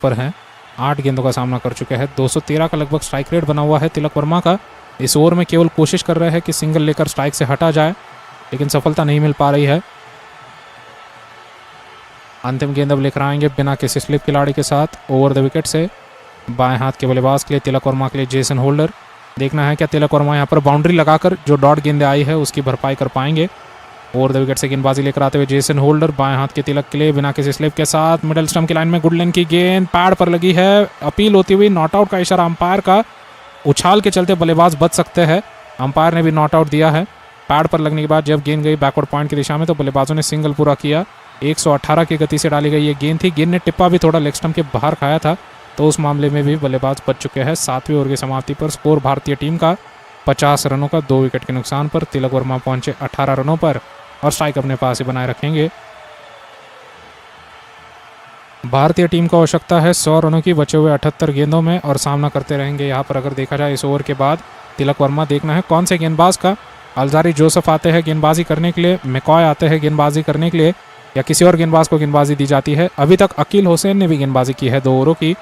पर हैं, 8 गेंदों का सामना कर चुके हैं। 213 का लगभग स्ट्राइक रेट बना हुआ है तिलक वर्मा का। इस ओवर में केवल कोशिश कर रहे हैं कि सिंगल लेकर स्ट्राइक से हटा जाए, लेकिन सफलता नहीं मिल पा रही है। अंतिम गेंद अब लेकर आएंगे बिना किसी स्लिप खिलाड़ी के साथ ओवर द विकेट से। बाएं हाथ के बल्लेबाज के लिए तिलक वर्मा के लिए जेसन होल्डर। देखना है क्या तिलक वर्मा यहाँ पर बाउंड्री लगाकर जो डॉट गेंदें आई है उसकी भरपाई कर पाएंगे। ओवर द विकेट से गेंदबाजी लेकर आते हुए जेसन होल्डर बाएं हाथ के तिलक के लिए बिना किसी स्लिप के साथ मिडल स्टंप की लाइन में गुड लेंथ की गेंद पैड पर लगी है। अपील होती हुई नॉट आउट का इशारा अंपायर का। उछाल के चलते बल्लेबाज बच सकते हैं, अंपायर ने भी नॉट आउट दिया है। पैड पर लगने के बाद जब गेंद गई बैकवर्ड पॉइंट की दिशा में तो बल्लेबाजों ने सिंगल पूरा किया। 118 की गति से डाली गई ये गेंद थी। गेंद ने टिप्पा भी थोड़ा लेग स्टंप के बाहर खाया था, तो उस मामले में भी बल्लेबाज बच चुके हैं। 7वीं ओवर की समाप्ति पर स्कोर भारतीय टीम का 50 रनों का 2 विकेट के नुकसान पर। तिलक वर्मा पहुंचे 18 रनों पर और स्ट्राइक अपने पास ही बनाए रखेंगे। भारतीय टीम को आवश्यकता है 100 रनों की बचे हुए 78 गेंदों में और सामना करते रहेंगे। यहाँ पर अगर देखा जाए इस ओवर के बाद तिलक वर्मा, देखना है कौन से गेंदबाज का। अलजारी जोसेफ आते हैं गेंदबाजी करने के लिए, मैकॉय आते हैं गेंदबाजी करने के लिए, या किसी और गेंदबाज को गेंदबाजी दी जाती है। अभी तक अकील हुसैन ने भी गेंदबाजी की है 2 ओवरों की।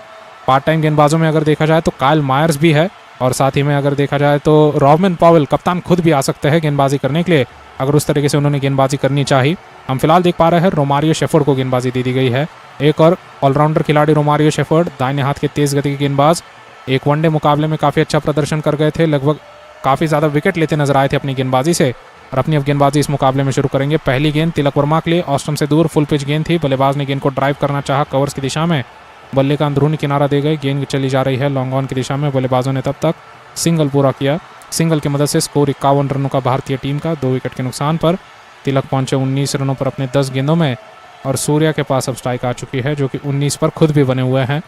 पार्ट टाइम गेंदबाजों में अगर देखा जाए तो कायल मायर्स भी है और साथ ही में अगर देखा जाए तो रॉबिन पॉवेल कप्तान खुद भी आ सकते हैं गेंदबाजी करने के लिए, अगर उस तरीके से उन्होंने गेंदबाजी करनी चाहिए। हम फिलहाल देख पा रहे हैं रोमारियो शेफर्ड को गेंदबाजी दी गई है। एक और ऑलराउंडर खिलाड़ी रोमारियो शेफर्ड, दाहिने हाथ के तेज गति के गेंदबाज, एक वनडे मुकाबले में काफ़ी अच्छा प्रदर्शन कर गए थे, लगभग काफ़ी ज़्यादा विकेट लेते नजर आए थे अपनी गेंदबाजी से और अपनी अब गेंदबाजी इस मुकाबले में शुरू करेंगे। पहली गेंद तिलक वर्मा के लिए ऑस्टम से दूर फुल पिच गेंद थी। बल्लेबाज ने गेंद को ड्राइव करना चाहा कवर्स की दिशा में, बल्ले का अंदरूनी किनारा दे गए, गेंद चली जा रही है लॉन्ग ऑन की दिशा में। बल्लेबाजों ने तब तक सिंगल पूरा किया। सिंगल की मदद से स्कोर 51 रनों का भारतीय टीम का 2 विकेट के नुकसान पर। तिलक पहुंचे 19 रनों पर अपने 10 गेंदों में और सूर्या के पास अब स्ट्राइक आ चुकी है जो कि 19 पर खुद भी बने हुए हैं।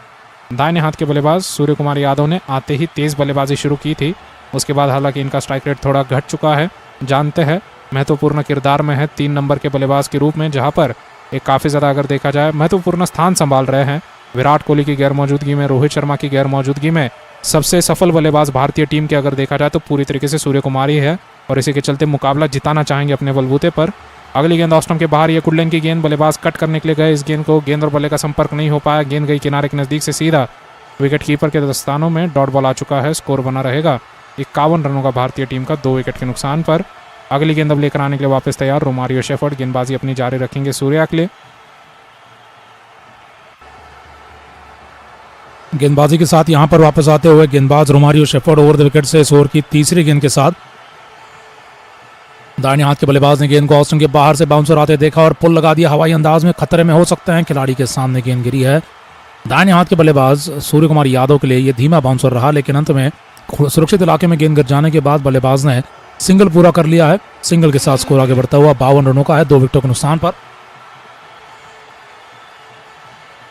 दाहिने हाथ के बल्लेबाज सूर्य कुमार यादव ने आते ही तेज बल्लेबाजी शुरू की थी, उसके बाद हालांकि इनका स्ट्राइक रेट थोड़ा घट चुका है। जानते हैं महत्वपूर्ण किरदार में है 3 नंबर के बल्लेबाज के रूप में, जहां पर एक काफ़ी ज़्यादा अगर देखा जाए महत्वपूर्ण स्थान संभाल रहे हैं। विराट कोहली की गैर मौजूदगी में, रोहित शर्मा की गैर मौजूदगी में सबसे सफल बल्लेबाज भारतीय टीम के अगर देखा जाए तो पूरी तरीके से सूर्य कुमार ही है और इसी के चलते मुकाबला जिताना चाहेंगे अपने बलबूते पर। अगली गेंद ऑस्टम के बाहर, ये गुडलेन की गेंद, बल्लेबाज कट करने के लिए गए इस गेंद को, गेंद और बल्ले का संपर्क नहीं हो पाया, गेंद गई किनारे के नज़दीक से सीधा विकेट कीपर के दस्तानों में। डॉट बॉल आ चुका है, स्कोर बना रहेगा 51 रनों का भारतीय टीम का 2 विकेट के नुकसान पर। अगली गेंद अब लेकर आने के लिए वापस तैयार रोमारियो शेफर्ड, गेंदबाजी अपनी जारी रखेंगे सूर्या के लिए। गेंदबाजी के साथ यहां पर वापस आते हुए गेंदबाज Romario shepherd over the wicket से इस ओवर की तीसरी गेंद के साथ। दाहिने हाथ के बल्लेबाज ने गेंद को ऑस्टन के बाहर से बाउंसर आते देखा और पुल लगा दिया हवाई अंदाज में, खतरे में हो सकते हैं, खिलाड़ी के सामने गेंद गिरी है। दाहिने हाथ के बल्लेबाज सूर्य कुमार यादव के लिए यह धीमा बाउंसर रहा, लेकिन अंत में सुरक्षित इलाके में गेंद गिर जाने के बाद बल्लेबाज ने सिंगल पूरा कर लिया है। सिंगल के साथ स्कोर आगे बढ़ता हुआ 52 रनों का है 2 विकेटों के नुकसान पर।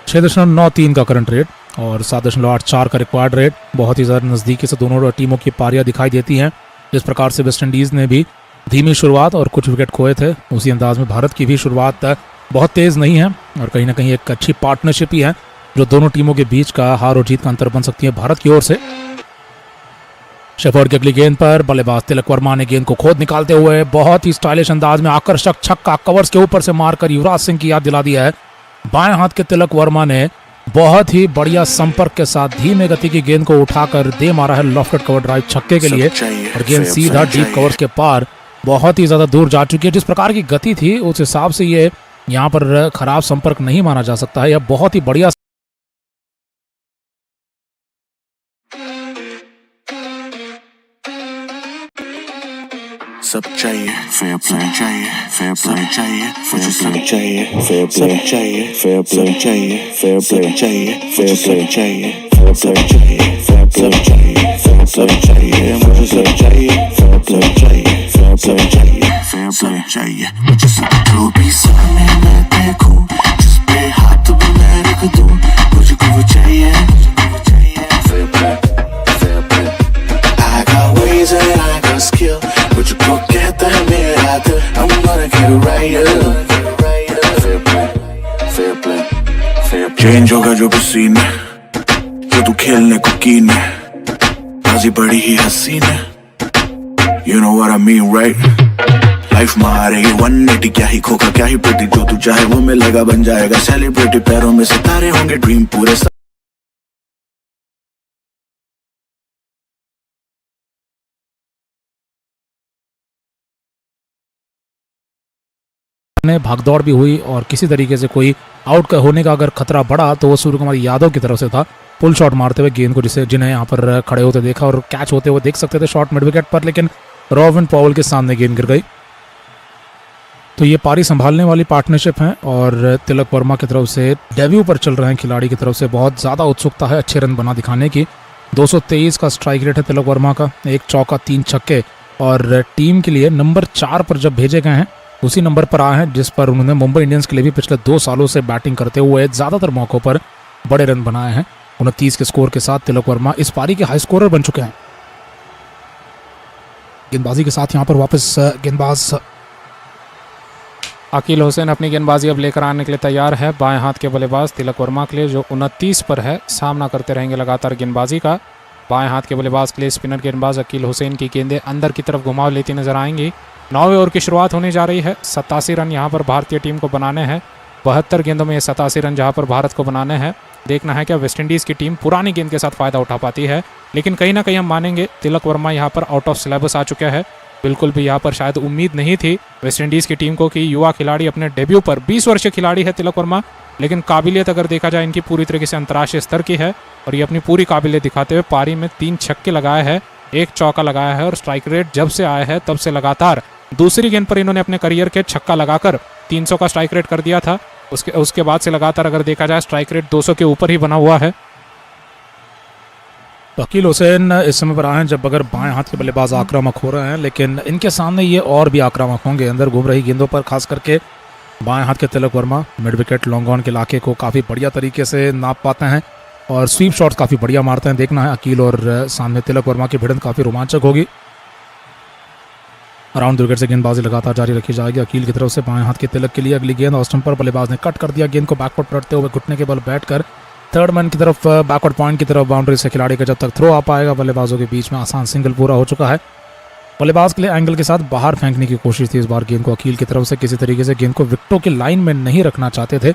6.93 का करंट रेट और 7.84 का रिक्वायर्ड रेट। बहुत ही ज़्यादा नज़दीकी से दोनों टीमों की पारियां दिखाई देती हैं। जिस प्रकार से वेस्ट इंडीज़ ने भी धीमी शुरुआत और कुछ विकेट खोए थे, उसी अंदाज में भारत की भी शुरुआत बहुत तेज़ नहीं है और कहीं ना कहीं एक अच्छी पार्टनरशिप ही है जो दोनों टीमों के बीच का हार और जीत का अंतर बन सकती है भारत की ओर से। शेफर्ड की अगली गेंद पर बल्लेबाज तिलक वर्मा ने गेंद को खोद निकालते हुए बहुत ही स्टाइलिश अंदाज में आकर्षक छक्का कवर्स के ऊपर से मारकर युवराज सिंह की याद दिला दिया है। बाएं हाथ के तिलक वर्मा ने बहुत ही बढ़िया संपर्क के साथ धीमे गति की गेंद को उठाकर दे मारा है लॉफ्टेड कवर ड्राइव छक्के के लिए और गेंद सीधा डीप कवर्स के पार बहुत ही ज्यादा दूर जा चुकी है। जिस प्रकार की गति थी उस हिसाब से ये यहाँ पर खराब संपर्क नहीं माना जा सकता है, यह बहुत ही बढ़िया। सब चाहिए फेयर प्ले चाहिए, फेयर प्ले चाहिए, फेयर प्ले चाहिए, फेयर प्ले चाहिए, फेयर प्ले चाहिए, फेयर प्ले चाहिए, फेयर प्ले चाहिए, फेयर प्ले चाहिए, फेयर प्ले चाहिए, फेयर प्ले चाहिए, मुझे सब चाहिए, फेयर प्ले चाहिए, फेयर प्ले चाहिए, फेयर प्ले चाहिए, मुझे सब जो भी सामने मैं देखूं, जिस पे हाथ भी मैं रख दूं, मुझको वो चाहिए, fair play, fair play. I got ways and I got skill, मुझको कहता है मेरा दिल, I'm gonna get it right, fair play, fair play, fair play। Change होगा जो भी सीन है, जो तू खेलने को कीन है, बाजी बड़ी ही हसीन है, you know what I mean right? Life मारेगी 180, क्या ही खोखा क्या ही प्रिटी, जो तू चाहे वो मिलेगा बन जाएगा सेलिब्रिटी, पैरों में सितारे होंगे ड्रीम पूरे। भागदौड़ भी हुई और किसी तरीके से कोई आउट का होने का अगर खतरा बढ़ा तो वो सूर्य कुमार यादव की तरफ से था, पुल शॉट मारते हुए गेंद को जिन्हें यहाँ पर खड़े होते देखा और कैच होते हुए देख सकते थे शॉट मिड विकेट पर, लेकिन रॉबिन पॉवेल के सामने गेंद गिर गई। तो ये पारी संभालने वाली पार्टनरशिप है और तिलक वर्मा की तरफ से डेब्यू पर चल रहे हैं खिलाड़ी की तरफ से बहुत ज़्यादा उत्सुकता है अच्छे रन बना दिखाने की। 223 का स्ट्राइक रेट है तिलक वर्मा का, 1 चौका 3 छक्के, और टीम के लिए नंबर 4 पर जब भेजे गए हैं उसी नंबर पर आए हैं जिस पर उन्होंने मुंबई इंडियंस के लिए भी पिछले 2 सालों से बैटिंग करते हुए ज़्यादातर मौक़ों पर बड़े रन बनाए हैं। 29 के स्कोर के साथ तिलक वर्मा इस पारी के हाई स्कोरर बन चुके हैं। गेंदबाजी के साथ यहाँ पर वापस गेंदबाज अकील हुसैन अपनी गेंदबाजी अब लेकर आने के लिए तैयार है। बाएं हाथ के बल्लेबाज तिलक वर्मा के लिए जो 29 पर है, सामना करते रहेंगे लगातार गेंदबाजी का। बाएं हाथ के बल्लेबाज के लिए स्पिनर गेंदबाज अकील हुसैन की गेंदें अंदर की तरफ घुमाव लेती नजर आएंगी। 9वें ओवर की शुरुआत होने जा रही है। 87 रन यहाँ पर भारतीय टीम को बनाने हैं। 72 गेंदों में ये 87 रन जहाँ पर भारत को बनाने हैं। देखना है क्या वेस्टइंडीज़ की टीम पुरानी गेंद के साथ फ़ायदा उठा पाती है, लेकिन कहीं ना कहीं हम मानेंगे तिलक वर्मा यहाँ पर आउट ऑफ सिलेबस आ चुका है। बिल्कुल भी यहाँ पर शायद उम्मीद नहीं थी वेस्टइंडीज़ की टीम को कि युवा खिलाड़ी अपने डेब्यू पर 20 वर्षीय खिलाड़ी है तिलक वर्मा, लेकिन काबिलियत अगर देखा जाए इनकी पूरी तरीके से अंतर्राष्ट्रीय स्तर की है और ये अपनी पूरी काबिलियत दिखाते हुए पारी में 3 छक्के लगाए हैं, 1 चौका लगाया है और स्ट्राइक रेट जब से आया है तब से लगातार दूसरी गेंद पर इन्होंने अपने करियर के छक्का लगाकर 300 का स्ट्राइक रेट कर दिया था। उसके बाद से लगातार अगर देखा जाए स्ट्राइक रेट 200 के ऊपर ही बना हुआ है। तो अकील हुसैन इस समय पर आए हैं जब अगर बाएं हाथ के बल्लेबाज आक्रामक हो रहे हैं, लेकिन इनके सामने ये और भी आक्रामक होंगे अंदर घूम रही गेंदों पर, खास करके बाएं हाथ के Tilak Varma mid wicket long on के इलाके को काफ़ी बढ़िया तरीके से नाप पाते हैं और स्वीप शॉट्स काफ़ी बढ़िया मारते हैं। देखना है अकील और सामने तिलक वर्मा की भिड़ंत काफ़ी रोमांचक होगी। अराउंड द विकेट से गेंदबाजी लगातार जारी रखी जाएगी अकील की तरफ से। बाएं हाथ के तिलक के लिए अगली गेंद ऑफ स्टंप पर बल्लेबाज ने कट कर दिया, गेंद को बैकवर्ड पलटते हुए घुटने के बल बैठ कर थर्ड मैन की तरफ बैकवर्ड पॉइंट की तरफ बाउंड्री से खिलाड़ी का जब तक थ्रो आ पाएगा बल्लेबाजों के बीच में आसान सिंगल पूरा हो चुका है। बल्लेबाज के लिए एंगल के साथ बाहर फेंकने की कोशिश थी इस बार गेंद को अकील की तरफ से, किसी तरीके से गेंद को विकेटों की लाइन में नहीं रखना चाहते थे।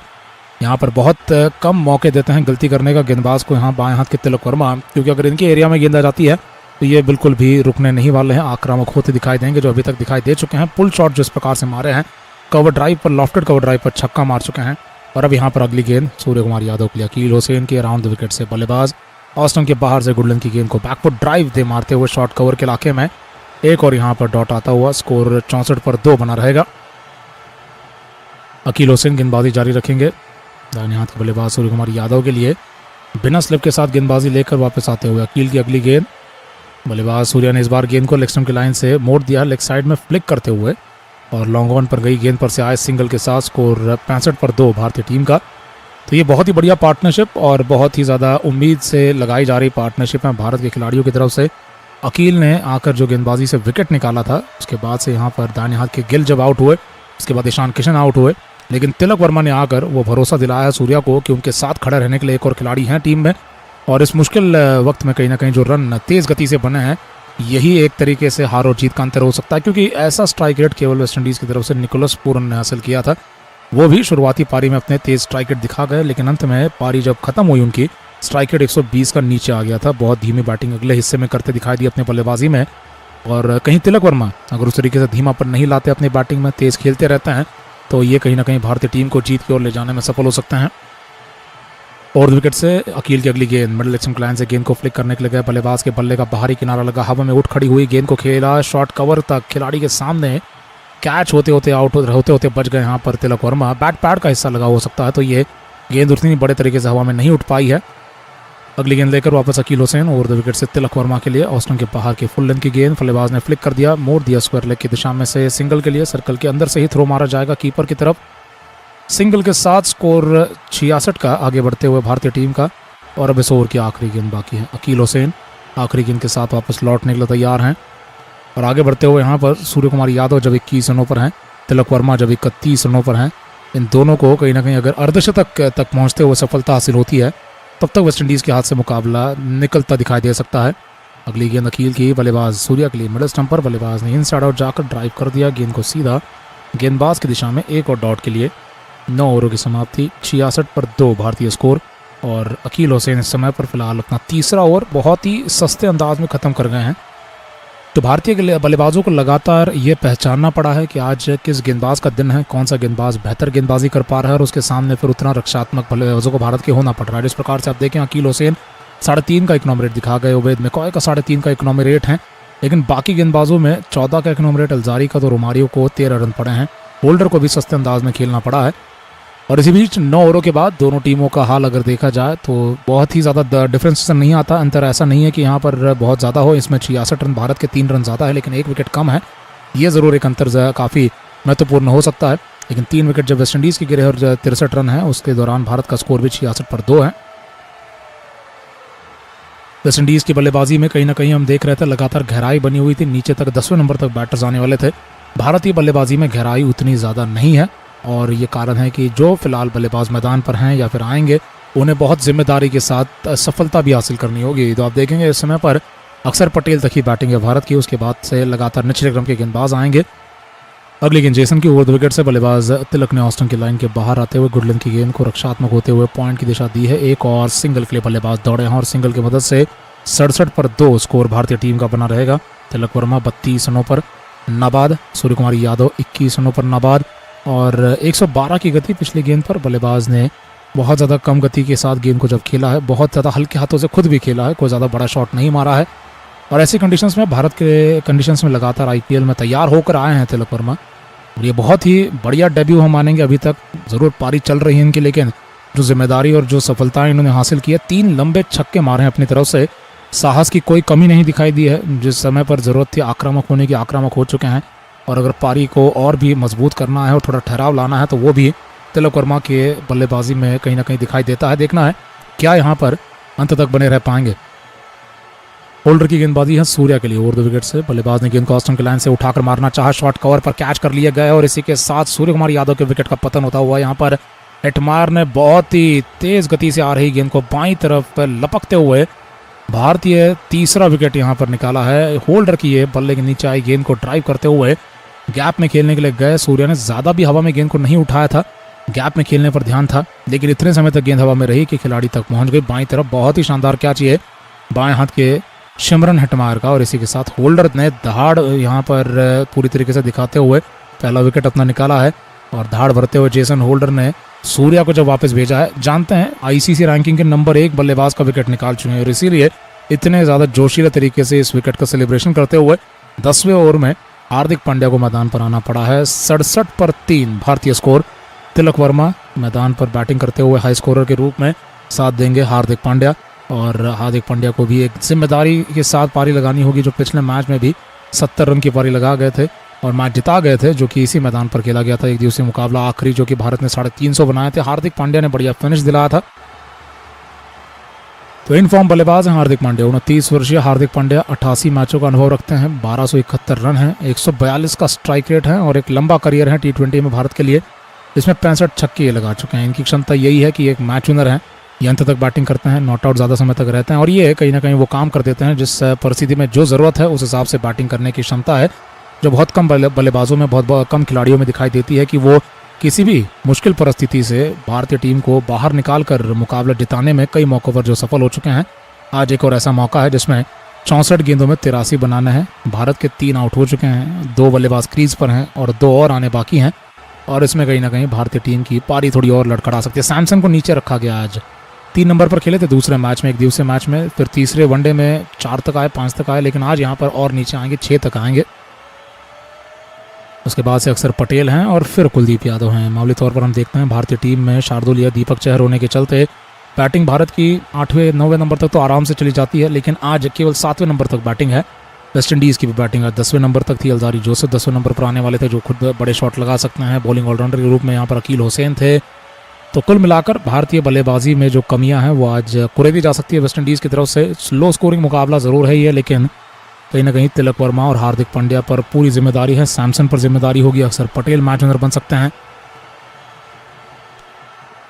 यहाँ पर बहुत कम मौके देते हैं गलती करने का गेंदबाज को यहाँ बाएं हाथ के तिलक वर्मा, क्योंकि अगर इनके एरिया में गेंद आ जाती है तो ये बिल्कुल भी रुकने नहीं वाले हैं, आक्रामक होते दिखाई देंगे जो अभी तक दिखाई दे चुके हैं। पुल शॉट जिस प्रकार से मारे हैं, कवर ड्राइव पर लॉफ्टेड कवर ड्राइव पर छक्का मार चुके हैं। और अब यहाँ पर अगली गेंद सूर्य कुमार यादव के लिए अकील हुसैन के अराउंड द विकेट से बल्लेबाज ऑस्टन के बाहर से गुडलन की गेंद को बैकवर्ड ड्राइव दे मारते हुए शॉर्ट कवर के इलाके में एक और यहाँ पर डॉट आता हुआ, स्कोर 64 पर 2 बना रहेगा। अकील हुसैन गेंदबाजी जारी रखेंगे। दाहिने हाथ के बल्लेबाज सूर्य कुमार यादव के लिए बिना स्लिप के साथ गेंदबाजी लेकर वापस आते हुए अकील की अगली गेंद। बल्लेबाज सूर्या ने इस बार गेंद को लेग स्टंप की लाइन से मोड़ दिया लेग साइड में फ्लिक करते हुए और लॉन्ग ऑन पर गई गेंद पर से आए सिंगल के साथ स्कोर 65 पर 2 भारतीय टीम का। तो ये बहुत ही बढ़िया पार्टनरशिप और बहुत ही ज़्यादा उम्मीद से लगाई जा रही पार्टनरशिप है भारत के खिलाड़ियों की तरफ से। अकील ने आकर जो गेंदबाजी से विकेट निकाला था उसके बाद से यहाँ पर दाहिने हाथ के गिल जब आउट हुए, उसके बाद ईशान किशन आउट हुए, लेकिन तिलक वर्मा ने आकर वो भरोसा दिलाया सूर्या को कि उनके साथ खड़े रहने के लिए एक और खिलाड़ी हैं टीम में और इस मुश्किल वक्त में कहीं ना कहीं जो रन तेज़ गति से बने हैं यही एक तरीके से हार और जीत का अंतर हो सकता है, क्योंकि ऐसा स्ट्राइक रेट केवल वेस्टइंडीज़ की तरफ से निकोलस पूरन ने हासिल किया था। वो भी शुरुआती पारी में अपने तेज स्ट्राइक रेट दिखा गए, लेकिन अंत में पारी जब खत्म हुई उनकी स्ट्राइक रेट 120 का नीचे आ गया था। बहुत धीमी बैटिंग अगले हिस्से में करते दिखाई दी अपने बल्लेबाजी में और कहीं तिलक वर्मा अगर उस तरीके से धीमा पर नहीं लाते अपनी बैटिंग में, तेज़ खेलते रहते हैं तो ये कहीं ना कहीं भारतीय टीम को जीत की ओर ले जाने में सफल हो सकते हैं। और विकेट से अकील की अगली गेंद मिडिल स्टंप लाइन से गेंद को फ्लिक करने के लिए गए बल्लेबाज के बल्ले का बाहरी किनारा लगा, हवा में उठ खड़ी हुई गेंद को खेला शॉर्ट कवर तक खिलाड़ी के सामने, कैच होते होते आउट होते होते बच गए यहाँ पर तिलक वर्मा। बैट पैड का हिस्सा लगा हो सकता है तो ये गेंद उतनी बड़े तरीके से हवा में नहीं उठ पाई है। अगली गेंद लेकर वापस अकील हुसैन और विकेट से तिलक वर्मा के लिए ऑस्टन के बाहर के फुल लेंथ की गेंद बल्लेबाज ने फ्लिक कर दिया, मोड़ दिया स्क्वायर लेग की दिशा में से सिंगल के लिए। सर्कल के अंदर से ही थ्रो मारा जाएगा कीपर की तरफ, सिंगल के साथ स्कोर 66 का आगे बढ़ते हुए भारतीय टीम का। और अब इस ओवर की आखिरी गेंद बाकी है। अकील हुसैन आखिरी गेंद के साथ वापस लौटने के लिए तैयार हैं और आगे बढ़ते हुए यहाँ पर सूर्य कुमार यादव जब 21 रनों पर हैं, तिलक वर्मा जब 31 रनों पर हैं, इन दोनों को कहीं ना कहीं अगर अर्धशतक तक पहुँचते हुए सफलता हासिल होती है तब तक वेस्टइंडीज़ के हाथ से मुकाबला निकलता दिखाई दे सकता है। अगली गेंद अकील की बल्लेबाज सूर्या के लिए मिडल स्टंप पर, बल्लेबाज ने इनसाइड आउट जाकर ड्राइव कर दिया, गेंद को सीधा गेंदबाज की दिशा में एक और डॉट के लिए। 9 ओवरों की समाप्ति, 66 पर 2 भारतीय स्कोर। और अकील हुसैन इस समय पर फिलहाल अपना तीसरा ओवर बहुत ही सस्ते अंदाज में ख़त्म कर गए हैं। तो भारतीय बल्लेबाजों को लगातार ये पहचानना पड़ा है कि आज किस गेंदबाज का दिन है, कौन सा गेंदबाज बेहतर गेंदबाजी कर पा रहा है और उसके सामने फिर उतना रक्षात्मक बल्लेबाजों को भारत के होना पड़ रहा है। जिस प्रकार से आप देखें अकील हुसैन 3.5 का इकोनॉमी रेट दिखा गए, उबैद मैकॉय का 3.5 का इकोनॉमी रेट है, लेकिन बाकी गेंदबाजों में 14 का इकोनॉमी रेट अल्जारी का, तो रोमारियो को 13 रन पड़े हैं। होल्डर को भी सस्ते अंदाज में खेलना पड़ा है। और इसी बीच 9 ओवरों के बाद दोनों टीमों का हाल अगर देखा जाए तो बहुत ही ज़्यादा डिफरेंस नहीं आता, अंतर ऐसा नहीं है कि यहाँ पर बहुत ज़्यादा हो। इसमें 66 रन भारत के, 3 रन ज़्यादा है, लेकिन 1 विकेट कम है। ये ज़रूर एक अंतर काफ़ी महत्वपूर्ण हो सकता है। लेकिन 3 विकेट जब वेस्टइंडीज़ के गिरे और 63 रन है, उसके दौरान भारत का स्कोर भी 66 पर 2 है। वेस्टइंडीज़ की बल्लेबाजी में कहीं ना कहीं हम देख रहे थे लगातार गहराई बनी हुई थी, नीचे तक 10वें नंबर तक बैटर्स आने वाले थे। भारतीय बल्लेबाजी में गहराई उतनी ज़्यादा नहीं है और ये कारण है कि जो फिलहाल बल्लेबाज मैदान पर हैं या फिर आएंगे उन्हें बहुत जिम्मेदारी के साथ सफलता भी हासिल करनी होगी। तो आप देखेंगे इस समय पर अक्षर पटेल तक ही बैटिंग है भारत की, उसके बाद से लगातार निचले क्रम के गेंदबाज आएंगे। अगली गेंद जेसन की ओवर द विकेट से बल्लेबाज तिलक ने ऑस्टन की लाइन के बाहर आते हुए गुडलिन की गेंद को रक्षात्मक होते हुए पॉइंट की दिशा दी है। एक और सिंगल के लिए बल्लेबाज दौड़े हैं और सिंगल की मदद से 67 पर 2 स्कोर भारतीय टीम का बना रहेगा। तिलक वर्मा 32 रनों पर नाबाद, सूर्य कुमार यादव 21 रनों पर नाबाद और 112 की गति पिछली गेंद पर। बल्लेबाज ने बहुत ज़्यादा कम गति के साथ गेंद को जब खेला है, बहुत ज़्यादा हल्के हाथों से खुद भी खेला है, कोई ज़्यादा बड़ा शॉट नहीं मारा है। और ऐसी कंडीशंस में, भारत के कंडीशंस में लगातार आईपीएल में तैयार होकर आए हैं तिलक वर्मा और ये बहुत ही बढ़िया डेब्यू हम मानेंगे। अभी तक ज़रूर पारी चल रही है इनकी, लेकिन जो जिम्मेदारी और जो सफलताएं इन्होंने हासिल की है, 3 लंबे छक्के मारे हैं अपनी तरफ से, साहस की कोई कमी नहीं दिखाई दी है। जिस समय पर ज़रूरत थी आक्रामक होने की, आक्रामक हो चुके हैं और अगर पारी को और भी मजबूत करना है और थोड़ा ठहराव लाना है तो वो भी तिलक वर्मा के बल्लेबाजी में कहीं ना कहीं दिखाई देता है। देखना है क्या यहाँ पर अंत तक बने रह पाएंगे। होल्डर की गेंदबाजी है सूर्या के लिए ओवर द विकेट से। बल्लेबाज ने गेंद को ऑस्टन की लाइन से उठाकर मारना चाहा, शॉट कवर पर कैच कर लिया गया और इसी के साथ सूर्य कुमार यादव के विकेट का पतन होता हुआ यहाँ पर एटमायर ने बहुत ही तेज गति से आ रही गेंद को बाईं तरफ लपकते हुए भारतीय तीसरा विकेट यहाँ पर निकाला है। होल्डर की ये बल्ले के नीचे आई गेंद को ड्राइव करते हुए गैप में खेलने के लिए गए। सूर्या ने ज़्यादा भी हवा में गेंद को नहीं उठाया था, गैप में खेलने पर ध्यान था, लेकिन इतने समय तक गेंद हवा में रही कि खिलाड़ी तक पहुंच गई बाईं तरफ। बहुत ही शानदार कैच ये बाएं हाथ के शिमरन हेटमायर का और इसी के साथ होल्डर ने दहाड़ यहाँ पर पूरी तरीके से दिखाते हुए पहला विकेट अपना निकाला है और दहाड़ भरते हुए जेसन होल्डर ने सूर्या को जब वापस भेजा है। जानते हैं आईसीसी रैंकिंग के नंबर 1 बल्लेबाज का विकेट निकाल चुके हैं और इसीलिए इतने ज़्यादा जोशीले तरीके से इस विकेट का सेलिब्रेशन करते हुए 10वें ओवर में हार्दिक पांड्या को मैदान पर आना पड़ा है। 67 पर 3 भारतीय स्कोर। तिलक वर्मा मैदान पर बैटिंग करते हुए हाई स्कोरर के रूप में साथ देंगे हार्दिक पांड्या और हार्दिक पांड्या को भी एक जिम्मेदारी के साथ पारी लगानी होगी, जो पिछले मैच में भी 70 रन की पारी लगा गए थे और मैच जिता गए थे, जो कि इसी मैदान पर खेला गया था। एक दिवसीय मुकाबला आखिरी जो कि भारत ने 350 बनाए थे। हार्दिक पांड्या ने बढ़िया फिनिश दिलाया था। तो इन फॉर्म बल्लेबाज हैं हार्दिक पांड्या। 29 वर्षीय हार्दिक पांड्या 88 मैचों का अनुभव रखते हैं, 1271 रन हैं, 142 का स्ट्राइक रेट है और एक लंबा करियर है T20 में भारत के लिए। इसमें 65 छक्के लगा चुके हैं। इनकी क्षमता यही है कि एक मैच विनर है, ये अंत तक बैटिंग करते हैं, नॉट आउट ज़्यादा समय तक रहते हैं और ये कहीं ना कहीं वो काम कर देते हैं जिस परिस्थिति में जो ज़रूरत है उस हिसाब से बैटिंग करने की क्षमता है, जो बहुत कम बल्लेबाजों में, बहुत कम खिलाड़ियों में दिखाई देती है कि वो किसी भी मुश्किल परिस्थिति से भारतीय टीम को बाहर निकालकर मुकाबला जिताने में कई मौक़ों पर जो सफल हो चुके हैं। आज एक और ऐसा मौका है जिसमें 64 गेंदों में 83 बनाने हैं। भारत के 3 आउट हो चुके हैं, 2 बल्लेबाज क्रीज पर हैं और 2 और आने बाकी हैं और इसमें कहीं ना कहीं भारतीय टीम की पारी थोड़ी और लड़खड़ा सकती है। सैमसन को नीचे रखा गया, आज 3 नंबर पर खेले थे दूसरे मैच में, एक दिवसीय मैच में, फिर तीसरे वनडे में 4 तक आए, 5 तक आए, लेकिन आज यहाँ पर और नीचे आएंगे, 6 तक आएंगे। उसके बाद से अक्षर पटेल हैं और फिर कुलदीप यादव हैं। मामूली तौर पर हम देखते हैं भारतीय टीम में शार्दुल या दीपक चहर होने के चलते बैटिंग भारत की 8वें 9वें नंबर तक तो आराम से चली जाती है, लेकिन आज केवल 7वें नंबर तक बैटिंग है। वेस्ट इंडीज़ की भी बैटिंग आज 10वें नंबर तक थी। अल्जारी जोसेफ 10वें नंबर पर आने वाले थे, जो खुद बड़े शॉट लगा सकते हैं। बॉलिंग ऑलराउंडर के रूप में यहाँ पर अकील हुसैन थे। तो कुल मिलाकर भारतीय बल्लेबाजी में जो कमियां हैं वो आज कुरेदी जा सकती है वेस्ट इंडीज़ की तरफ से। स्लो स्कोरिंग मुकाबला ज़रूर है ये, लेकिन कहीं ना कहीं तिलक वर्मा और हार्दिक पांड्या पर पूरी जिम्मेदारी है। सैमसन पर जिम्मेदारी होगी, अक्षर पटेल मैच विनर बन सकते हैं।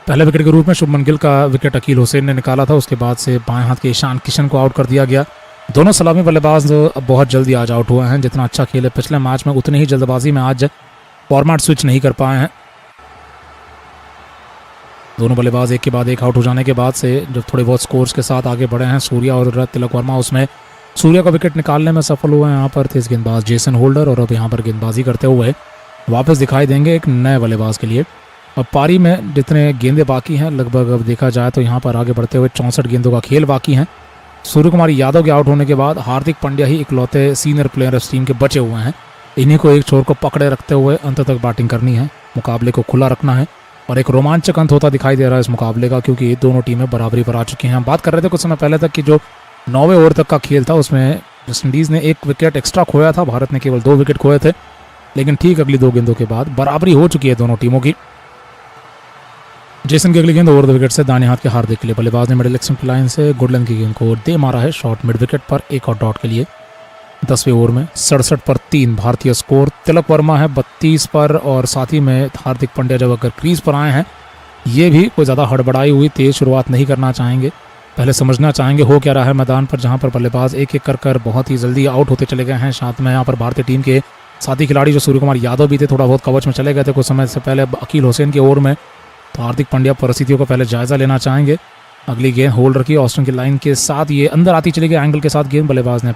पहले विकेट के रूप में शुभमन गिल का विकेट अकील हुसैन ने निकाला था, उसके बाद से बाएं हाथ के ईशान किशन को आउट कर दिया गया। दोनों सलामी बल्लेबाज बहुत जल्दी आज आउट हुए हैं। जितना अच्छा खेले पिछले मैच में, उतनी ही जल्दबाजी में आज फॉर्मेट स्विच नहीं कर पाए हैं। दोनों बल्लेबाज एक के बाद एक आउट हो जाने के बाद से जब थोड़े बहुत स्कोर्स के साथ आगे बढ़े हैं सूर्या और तिलक वर्मा, उसमें सूर्या का विकेट निकालने में सफल हुए हैं यहाँ पर तेज गेंदबाज जेसन होल्डर, और अब यहाँ पर गेंदबाजी करते हुए वापस दिखाई देंगे एक नए बल्लेबाज के लिए। अब पारी में जितने गेंदें बाकी हैं लगभग अब देखा जाए तो यहाँ पर आगे बढ़ते हुए 64 गेंदों का खेल बाकी है। सूर्य कुमार यादव के आउट होने के बाद हार्दिक पांड्या ही इकलौते सीनियर प्लेयर इस टीम के बचे हुए हैं। इन्हीं को एक छोर को पकड़े रखते हुए अंत तक बैटिंग करनी है, मुकाबले को खुला रखना है और एक रोमांचक अंत होता दिखाई दे रहा है इस मुकाबले का, क्योंकि दोनों टीमें बराबरी पर आ चुकी हैं। हम बात कर रहे थे कुछ समय पहले तक कि जो 9वें ओवर तक का खेल था उसमें वेस्टइंडीज़ ने 1 विकेट एक्स्ट्रा खोया था, भारत ने केवल 2 विकेट खोए थे, लेकिन ठीक अगली 2 गेंदों के बाद बराबरी हो चुकी है दोनों टीमों की। जेसन की अगली गेंद ओवर द विकेट से दाहिने हाथ के हार्दिक के लिए, बल्लेबाज ने मिडिल स्टंप लाइन से गुडलैंड की गेंद को दे मारा है शॉट मिड विकेट पर, एक और डॉट के लिए। 10वें ओवर में 67 पर 3 भारतीय स्कोर। तिलक वर्मा है 32 पर और साथ ही में हार्दिक पांड्या जब अगर क्रीज पर आए हैं ये भी कोई ज़्यादा हड़बड़ाई हुई तेज शुरुआत नहीं करना चाहेंगे, पहले समझना चाहेंगे हो क्या रहा है मैदान पर, जहां पर बल्लेबाज एक एक कर बहुत ही जल्दी आउट होते चले गए हैं। साथ में यहाँ पर भारतीय टीम के साथी खिलाड़ी जो सूर्य कुमार यादव भी थे थोड़ा बहुत कवच में चले गए थे कुछ समय से पहले अकील हुसैन के ओवर में, तो हार्दिक पांड्या परिस्थितियों का पहले जायजा लेना चाहेंगे। अगली गेंद होल्ड रखी ऑस्टिन की लाइन के साथ, ये अंदर आती चली गई एंगल के साथ गेंद, बल्लेबाज ने